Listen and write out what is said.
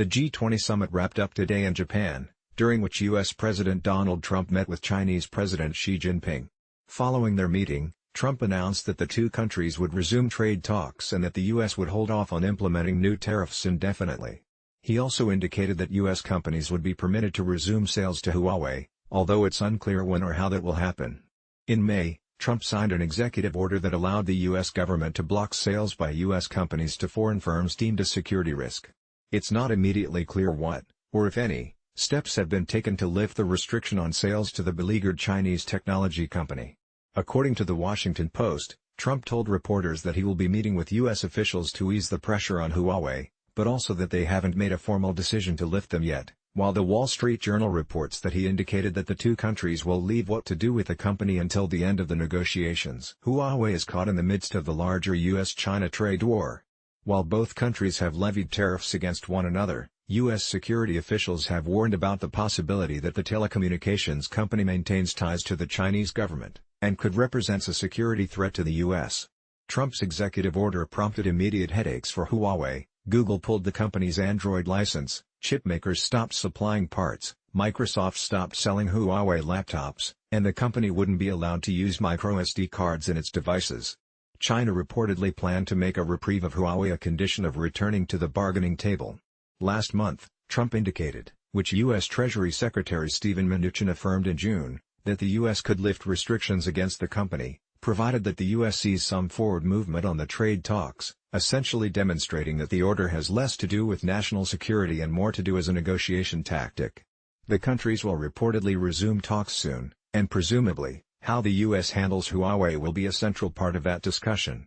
The G20 summit wrapped up today in Japan, during which U.S. President Donald Trump met with Chinese President Xi Jinping. Following their meeting, Trump announced that the two countries would resume trade talks and that the U.S. would hold off on implementing new tariffs indefinitely. He also indicated that U.S. companies would be permitted to resume sales to Huawei, although it's unclear when or how that will happen. In May, Trump signed an executive order that allowed the U.S. government to block sales by U.S. companies to foreign firms deemed a security risk. It's not immediately clear what, or if any, steps have been taken to lift the restriction on sales to the beleaguered Chinese technology company. According to The Washington Post, Trump told reporters that he will be meeting with U.S. officials to ease the pressure on Huawei, but also that they haven't made a formal decision to lift them yet, while The Wall Street Journal reports that he indicated that the two countries will leave what to do with the company until the end of the negotiations. Huawei is caught in the midst of the larger U.S.-China trade war. While both countries have levied tariffs against one another, U.S. security officials have warned about the possibility that the telecommunications company maintains ties to the Chinese government, and could represent a security threat to the U.S. Trump's executive order prompted immediate headaches for Huawei. Google pulled the company's Android license, chipmakers stopped supplying parts, Microsoft stopped selling Huawei laptops, and the company wouldn't be allowed to use microSD cards in its devices. China reportedly planned to make a reprieve of Huawei a condition of returning to the bargaining table. Last month, Trump indicated, which U.S. Treasury Secretary Steven Mnuchin affirmed in June, that the U.S. could lift restrictions against the company, provided that the U.S. sees some forward movement on the trade talks, essentially demonstrating that the order has less to do with national security and more to do as a negotiation tactic. The countries will reportedly resume talks soon, and presumably, how the U.S. handles Huawei will be a central part of that discussion.